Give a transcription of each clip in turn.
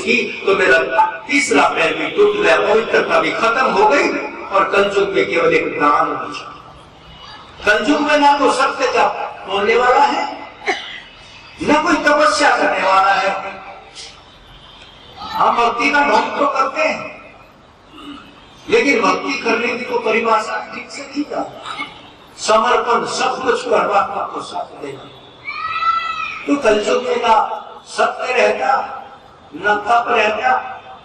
की तो मेरा तीसरा पैर भी टूट गया, पवित्रता भी खत्म हो गई और कलयुग में केवल एक दान बचा। कलयुग में ना तो सत्य का बोलने वाला है, न कोई तपस्या करने वाला है। हम भक्ति का ढोंग तो करते हैं, लेकिन भक्ति करने की तो परिभाषा ठीक से नहीं जाती। समर्पण, सब कुछ परमात्मा को साथ देना। तो कलयुग में ना सत्य रहता, न तप रहता,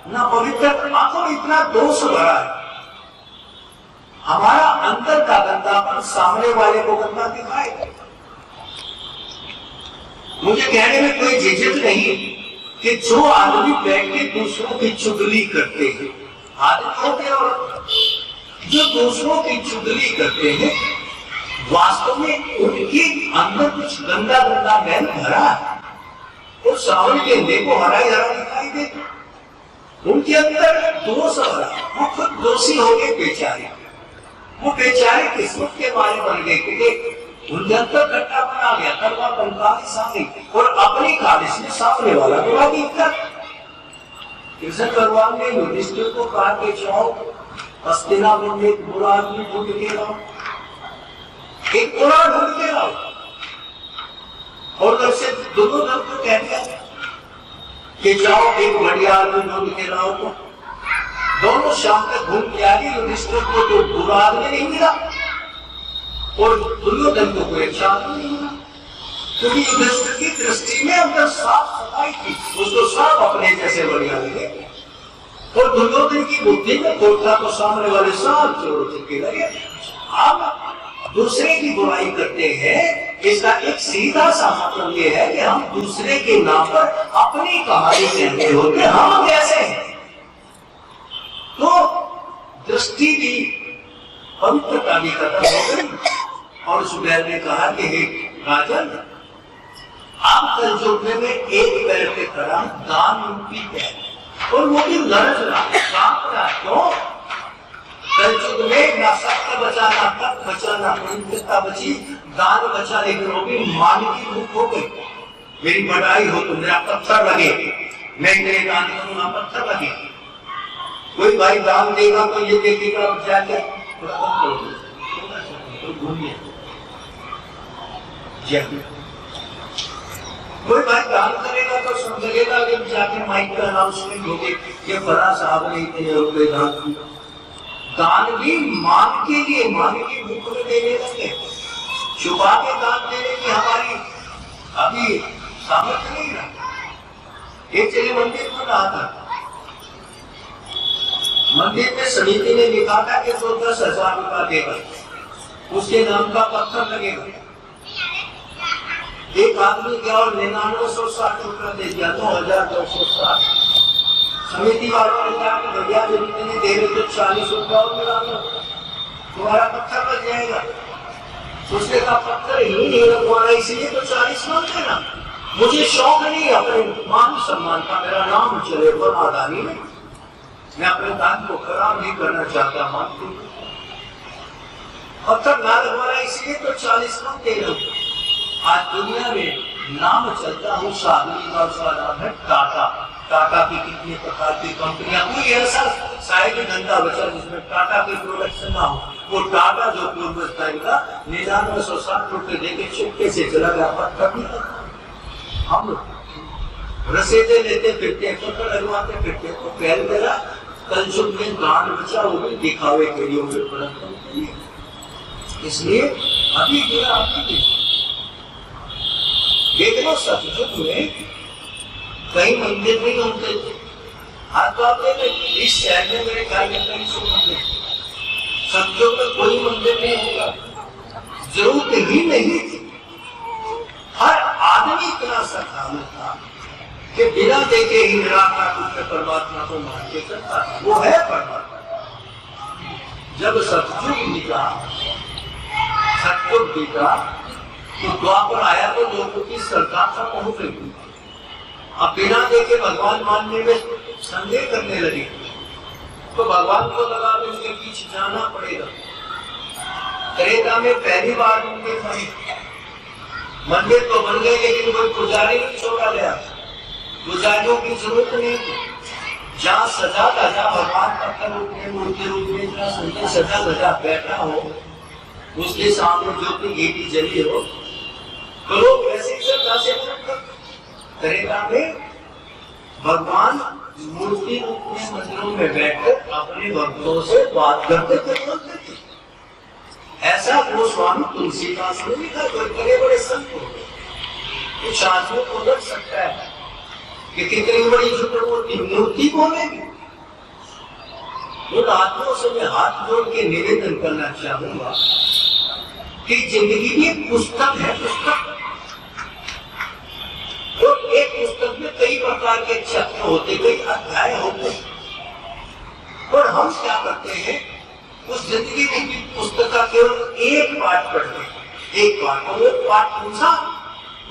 न पवित्र। आंखों में इतना दोष भरा है, हमारा अंतर का गंदापन सामने वाले को गंदा दिखाई देता। मुझे कहने में कोई झिझक नहीं कि जो आदमी बैठ के दूसरों की चुगली करते हैं, आदमी होते और जो दूसरों की चुगली करते हैं, वास्तव में उनके अंदर कुछ गंदा गंदा मैल भरा है। और सावन के देखो हरा ही हरा दिखाई देता, उनके अंदर दोष भरा, वो खुद दोषी हो गए बेचारे। वो बेचारे किस्मत के मारे बन गए क्योंकि उनके अंदर कट्टा बना गया, करवा पंखाली सामने और अपनी खालिश में सामने वाला बुरा दिखता। कृष्ण भगवान ने युधिष्ठिर को कहा कि जाओ हस्तिनापुर में एक बुरा आदमी ढूंढ के लाओ, एक बुरा ढूंढ के लाओ। और उधर से दोनों दल को कह दिया कि जाओ एक बढ़िया आदमी ढूंढ के लाओ। तो दोनों शाम तक घूम के आगे युधिष्ठिर को तो बुरा आदमी नहीं मिला और दुर्योधन को कोई अच्छा आदमी नहीं मिला, क्योंकि युधिष्ठिर की दृष्टि में अंदर साफ सफाई थी, उसको सब अपने जैसे बढ़िया लगे। और दुर्योधन की बुद्धि में खोटा तो सामने वाले सब चोर चुके लगे। हम दूसरे की बुराई करते हैं, इसका एक सीधा सा मतलब ये है कि हम दूसरे के नाम पर अपनी कहानी कहते होते हम कैसे हैं। तो दृष्टि की पवित्रता भी खत्म हो गई। और सुबैर ने कहा कि हे राजन, आप कलयुग में एक पैर पे खड़ा दान रूपी पैर, और वो भी लड़ज रहा। क्यों? कलयुग में ना सत्य बचा, ना तप बचा, ना पवित्रता बची, दान बचा, लेकिन वो भी मान की भूख हो गई। मेरी बढ़ाई हो तो मेरा पत्थर लगे, मैं तेरे दान करूंगा पत्थर लगे। कोई भाई दान देगा तो ये देखेगा जाके कोई भाई दान करेगा तो समझेगा कि जाके माइक का अनाउंसमेंट होगी कि फला साहब ने इतने रुपए दान किया। दान भी मान के लिए, मान की भूख में देने लगे। छुपा के दान देने की हमारी अभी सामर्थ्य नहीं रहा। एक जगह मंदिर बन रहा था, मंदिर में समिति ने लिखा था कि तो 10,000 रुपया देगा, उसके नाम का पत्थर लगेगा। एक आदमी गया और 9960 रुपया दे दिया, 2260। समिति वालों ने कहा कि भैया जब इतने दे रहे तो 40 रुपया और मिला दो, तुम्हारा पत्थर बच जाएगा। उसने कहा पत्थर ही नहीं लगवाना, इसलिए तो 40 मत देना। मुझे शौक नहीं अपने मान सम्मान का, मेरा नाम चले बनादारी में, मैं अपने दान को खराब नहीं करना चाहता। मानती पत्थर ना लगवाना, इसलिए तो 40 मत दे रहा हूं। आज दुनिया में नाम चलता हूँ साधु का, उसका नाम है टाटा। टाटा की कितनी प्रकार की कंपनियां, कोई ऐसा शायद धंधा बचा जिसमें टाटा की प्रोडक्शन ना हो। वो टाटा जो पूर्व टाइम का 9960 रुपए देके चुपके से चला गया, पत्थर नहीं लगा। हम रसीदे लेते फिरते, पत्थर लगवाते फिरते, तो पहल मेरा कलयुग में दान बचा, वो भी दिखावे के लिए। इसलिए अभी मेरा अभी देख लो, सतयुग में कई मंदिर नहीं होते थे। आज तो आप इस शहर में मेरे ख्याल में कई सौ मंदिर, सतयुग में कोई मंदिर नहीं होगा, जरूरत ही नहीं थी। हर आदमी इतना श्रद्धालु था कि बिना देखे ही निराकार रूप में परमात्मा को मान के चलता था। वो है परमात्मा। जब सतयुग निकला, सतयुग बीता, तो द्वापर आया तो लोगों की सरकार तक पहुंच गई। अब बिना देखे भगवान मानने में संदेह करने लगे, तो भगवान को लगा कि उनके पीछे जाना पड़ेगा। त्रेता में पहली बार उनके मंदिर तो बन गए, लेकिन कोई पुजारी नहीं छोड़ा गया। पुजारियों की जरूरत नहीं। जहाँ सजा धजा भगवान का रूप में, मूर्ति रूप में जहाँ सुंदर सजा धजा बैठा हो, उसके सामने ज्योति घी जली हो, तो लोग वैसे ही श्रद्धा से करेगा में भगवान मूर्ति रूप में मंदिरों में बैठकर अपने भक्तों से बात करते थे। ऐसा गोस्वामी तुलसीदास ने लिखा। कोई बड़े बड़े संत हो, कुछ आदमियों को लग सकता है कि कितनी बड़ी मूर्ति बोलेगी। उन आदमियों से मैं हाथ जोड़ के निवेदन करना चाहूंगा कि जिंदगी की एक पुस्तक है, पुस्तक, और एक पुस्तक में कई प्रकार के चैप्टर होते, कई अध्याय होते, और हम क्या करते हैं, उस जिंदगी की पुस्तक का केवल एक पाठ पढ़ते हैं। एक पाठ, और एक पाठ पूछा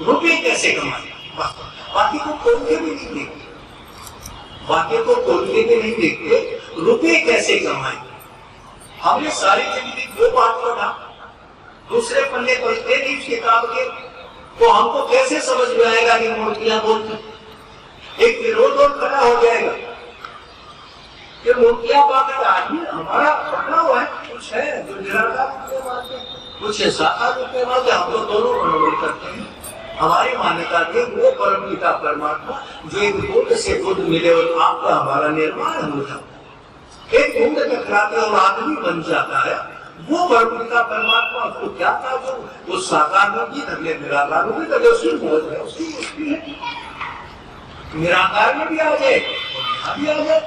रुपये कैसे कमाए, बाकी को खोल के भी नहीं देखते, बाकी को खोल के भी नहीं देखते, रुपये कैसे कमाए। हमने सारी जिंदगी दो पाठ पढ़ा, दूसरे पन्ने पढ़ते नहीं उस किताब के, तो हमको कैसे समझ में आएगा कि मूर्तियां बोलती। एक विरोध और खड़ा हो जाएगा कि मूर्तियां बात आदमी हमारा पकड़ा हुआ है, कुछ है जो निराकार रूप में मानते हैं, कुछ है साकार रूप में मानते हैं। हम तो दोनों मनोबल करते हैं। हमारी मान्यता थी वो परम पिता परमात्मा जो एक बुद्ध से बुद्ध मिले और आपका हमारा निर्माण हो जाता, एक बुद्ध टकराते और आदमी बन जाता है, वो परम पिता परमात्मा को क्या था, जो वो साकार होगी धरले निराकार होगी धरले उसकी मौज है, उसकी है, निराकार में भी आ जाए और यहाँ भी आ जाए।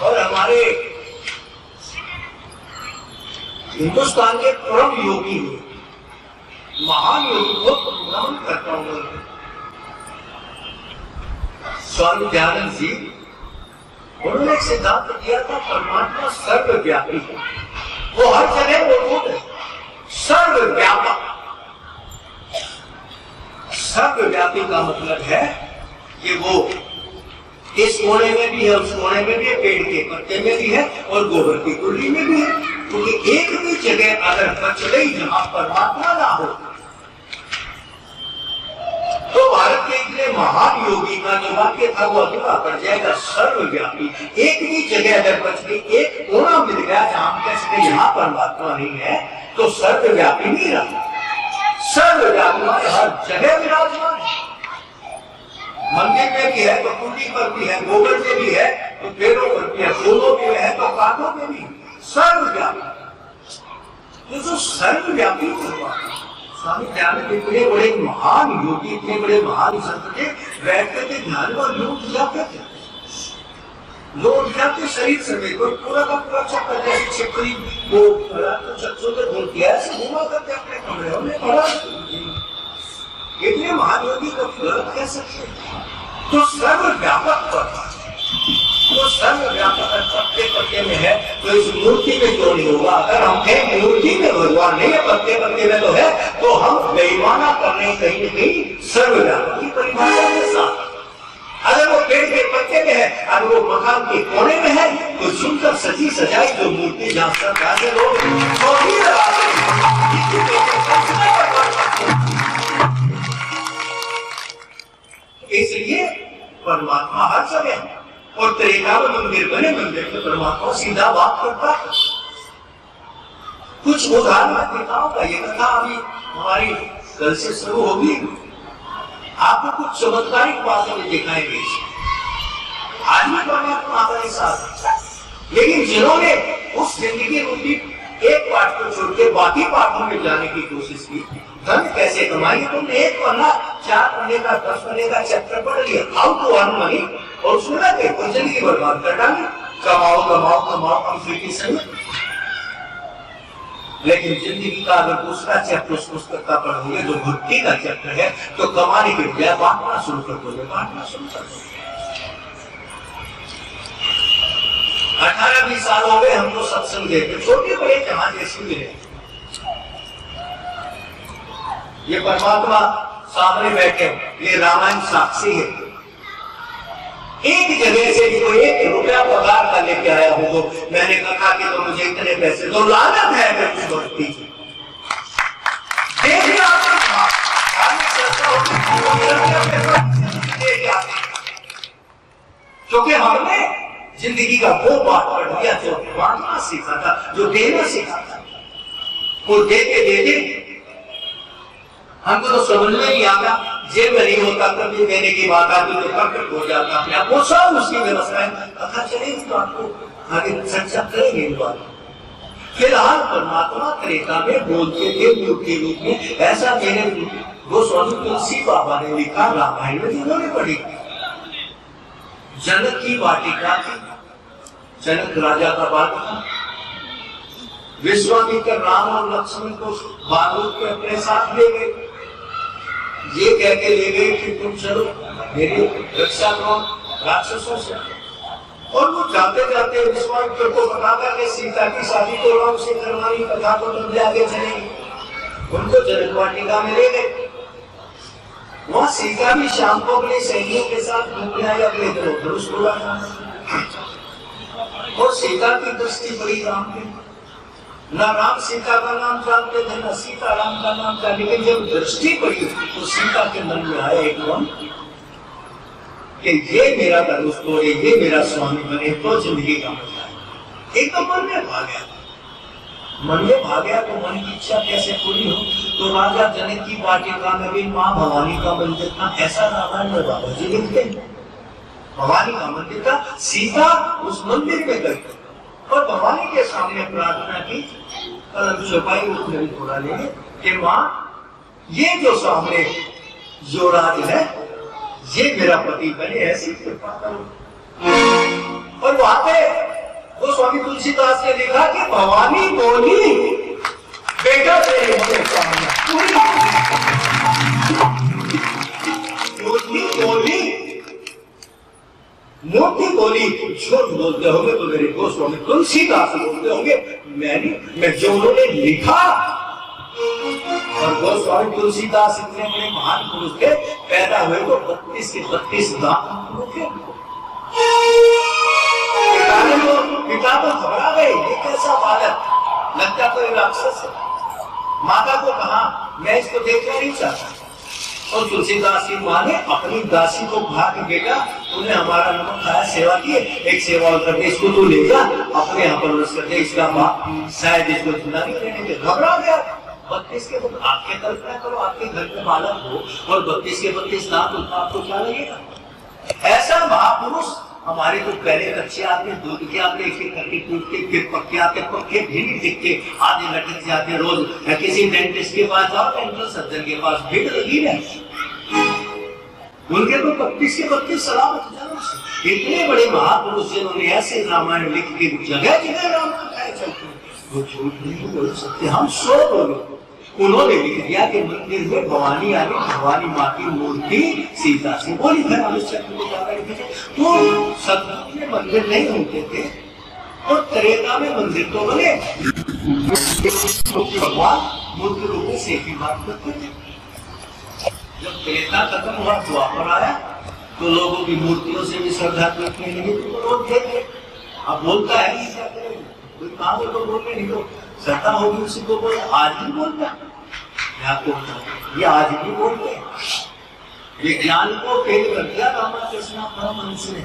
और हमारे हिंदुस्तान के परम योगी हुए, महान योगी को नमन करता हूं, स्वामी दयानंद जी, उन्होंने एक सिद्धांत दिया था, परमात्मा सर्वव्यापी है, वो हर जगह मौजूद है, सर्वव्यापक। सर्वव्यापी का मतलब है कि वो इस कोने में भी है, उस कोने में भी है, पेड़ के पत्ते में भी है और गोबर की कुंडी में भी है। क्योंकि एक भी जगह अगर बच गई जहां परमात्मा ना हो, तो भारत के इतने महान योगी का जो वाक्य था वो अधूरा पड़ जाएगा। सर्वव्यापी, एक भी जगह अगर बच गई, एक कोना मिल गया जहां कह सके यहाँ परमात्मा नहीं है, तो सर्वव्यापी नहीं रहा। सर्वव्यापी हर जगह विराजमान है, मंदिर में भी है तो कुंडी पर भी है, गोबर में भी है तो पेड़ों पर भी है, फूलों में है तो कांटों में भी, सर्वव्यापी। तो जो सर्वव्यापी हुआ, स्वामी दयानंद इतने बड़े महान योगी, इतने बड़े महान संत थे, बैठते थे ध्यान और लोग जाते थे, लोग जाते शरीर समेत, कोई पूरा का पूरा चक्कर जैसे छपरी वो चक्सों से घूम किया ऐसे घुमा करके अपने कमरे में पड़ा। इतने महान योगी को गलत कह सकते हैं। तो सर्वव्यापक पर, तो सर्वव्यापक पत्ते पत्ते में है, तो इस मूर्ति में क्यों नहीं होगा? अगर हम कहें मूर्ति में भगवान नहीं है, पत्ते पत्ते में तो है, तो हम बेईमाना कर रहे हैं कहीं न कहीं सर्वव्यापक की परिभाषा के साथ। अगर वो पेड़ के पत्ते में है, अगर वो मकान के कोने में है, तो सुंदर सजी सजाई जो मूर्ति जहां सरकार से लोग इसलिए परमात्मा हर जगह, और त्रेतावन मंदिर बने, मंदिर में परमात्मा सीधा बात करता है। कुछ उदाहरण दिखाऊंगा, ये कथा अभी हमारी कल से शुरू होगी, आपको कुछ चमत्कारिक बातें दिखाएंगे। आज भी परमात्मा हमारे साथ, लेकिन जिन्होंने उस जिंदगी रूपी एक पाठ को छोड़ के बाकी पाठों में जाने की कोशिश की, धन कैसे कमाएंगे, तुमने एक पन्ना 4 पन्ने का 10 पन्ने का चैप्टर पढ़ लिया, हाउ टू अर्न मनी, और सुना के कोई जिंदगी बर्बाद कर डाली, कमाओ कमाओ कमाओ कंप्लीट समय। लेकिन जिंदगी का अगर दूसरा चैप्टर उस पुस्तक का पढ़ोगे जो भक्ति का चैप्टर है, तो कमाने के बजाय बांटना शुरू कर दोगे, बांटना शुरू कर दोगे। 18-20 साल हो गए हमको सत्संग देते, छोटे बड़े जहां जैसे मिले, ये परमात्मा सामने बैठे, ये रामायण साक्षी है। एक जगह से भी कोई 1 रुपया पगार का लेके आया हो, तो मैंने कहा कि तो मुझे इतने पैसे दो, लानत है मैं कुछ बढ़ती। देखिए क्योंकि हमने जिंदगी का वो पाठ पढ़ लिया जो बांटना सीखा था, जो देना सीखा था। वो देते हमको तो समझ में नहीं आता, जेब में नहीं होता कभी देने की बात आती तो प्रकट हो जाता अपने आप। वो सब उसकी व्यवस्था है, कथा चलेगी तो आपको आगे चर्चा करेंगे इन बातों। फिलहाल परमात्मा त्रेता में बोलते थे मूर्ति के रूप में। ऐसा मेरे गोस्वामी तुलसी बाबा ने लिखा, रामायण में जिन्होंने पढ़ी। जनक की वाटिका थी, जनक राजा का बाग था। विश्वामित्र राम और लक्ष्मण को बालूत के अपने साथ ले गए। ये कह के ले गए कि तुम चलो मेरी रक्षा करो राक्षसों से। और वो जाते जाते विश्वामित्र को बताता कि सीता की शादी तो राम से करवानी, कथा तो लंबे आगे चलेगी। उनको जनक वाटिका में ले गए। वहां सीता भी शाम को अपने सैनियों के साथ घूमने आई, अपने धनुष को और सीता की दृष्टि पड़ी राम पे। ना राम सीता का नाम जानते थे, ना सीता राम का नाम जानते, लेकिन जब दृष्टि पड़ी तो सीता के मन में आया एकदम कि ये मेरा धनुष तोड़े, ये मेरा स्वामी बने तो जिंदगी का मजा है। एकदम मन में भाग गया। मन में भाग गया तो मन की इच्छा कैसे पूरी हो? तो राजा जनक की वाटिका में भी माँ भवानी का मंदिर था। ऐसा रामायण में बाबा जी लिखते हैं, भवानी का मंदिर था। सीता उस मंदिर में गई और भवानी के सामने प्रार्थना की, कलम छुपाई, उसने भी थोड़ा लेंगे कि माँ ये जो सामने युवराज है ये मेरा पति बने, ऐसी कृपा करो। और वहां पे वो स्वामी तुलसीदास ने लिखा कि भवानी बोली बेटा तेरे मूर्ति बोली झूठ बोलते होंगे तो मेरे गोस्वामी तुलसीदास बोलते होंगे, मैं जो उन्होंने लिखा। और गोस्वामी तुलसीदास इतने बड़े महान पुरुष थे, पैदा हुए तो 32 के 32 दांत थे। पिता तो घबरा गए, ये कैसा बालक, लगता तो राक्षस है। माता को कहा मैं इसको देखना नहीं चाहता। और तुलसीदास की माँ ने अपनी दासी को कहा कि बेटा तूने हमारा नमक खाया, सेवा की, एक सेवा और करके इसको तू ले जा, अपने यहाँ पर कर दे, इसका बाप शायद इसको जिंदा नहीं रहने के। घबरा गया। 32 के आपके कल्पना करो, आपके घर में बालक हो और 32 के 32 दांत, आपको क्या लगेगा? ऐसा महापुरुष हमारे तो पहले कच्चे आते, दूध के आते, एक एक करके टूटते, फिर पक्के आते, पक्के भी नहीं टिकते, आधे लटक जाते। रोज किसी डेंटिस्ट के पास जाओ, डेंटल सर्जन के पास भीड़ लगी रहती। उनके तो 32 के 32 सलामत जन्म से। इतने बड़े महापुरुष जिन्होंने ऐसे रामायण लिख के जगह जगह राम कथाएं चलती, वो झूठ नहीं बोल सकते। हम 100 लोग उन्होंने लिख दिया कि मंदिर में भवानी आ गई, भवानी माँ की मूर्ति सीता से बोली घर तो सतयुग में मंदिर नहीं होते थे और त्रेता में मंदिर तो बने। भगवान मूर्ति रूप में से की बात करते थे। जब त्रेता खत्म हुआ, द्वापर आया तो लोगों की मूर्तियों से भी श्रद्धा रखने लगे तो लोग थे। अब बोलता है कोई काम तो बोलने नहीं, तो श्रद्धा होगी उसी को बोले। आज भी बोलता है, ये आज भी बोलते हैं। विज्ञान को फेल कर दिया रामकृष्ण परमहंस ने।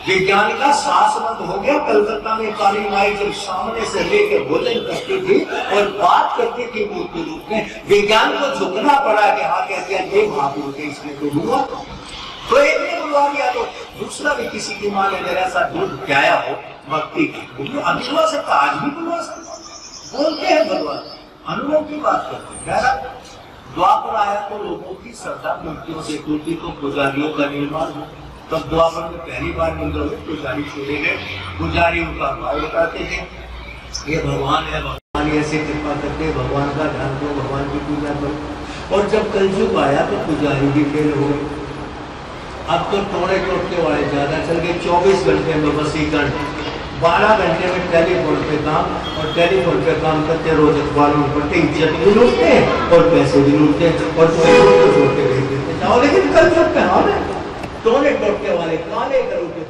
विज्ञान का शासमत हो गया। कलकत्ता में काली माई जब सामने से लेकर भोजन करती थी और बात करती थी मूर्ति रूप में, विज्ञान को झुकना पड़ा कि हाँ कहते हैं ये महापुरुष है, इसमें तो हुआ तो एक ने बुलवा दिया तो दूसरा भी किसी की माँ ने मेरा सा दूध प्याया हो भक्ति की, अभी बुलवा सकता, आज भी बुलवा सकता। बोलते हैं भगवान, अनुभव की बात करते हैं। द्वापर आया तो लोगों की श्रद्धा मूर्तियों से टूटी तो पुजारियों का निर्माण हो। तब द्वापर में पहली बार मंदिर में पुजारी छोड़े गए। पुजारी उनका भाव बताते थे, ये भगवान है, भगवान ऐसे कृपा करते, भगवान का ध्यान करो, भगवान की पूजा करो। और जब कलयुग आया तो पुजारी भी फेल हो गए। अब तो टोड़े टोटके वाले ज्यादा चल गए। 24 घंटे में वसीकरण, 12 घंटे में टेलीफोन पे काम, और टेलीफोन पे काम करते रोज अखबारों में पढ़ते, इज्जत भी लूटते हैं और पैसे भी लूटते हैं और छोटे भेज देते। लेकिन कल जो टोने टोटके वाले काले करोगे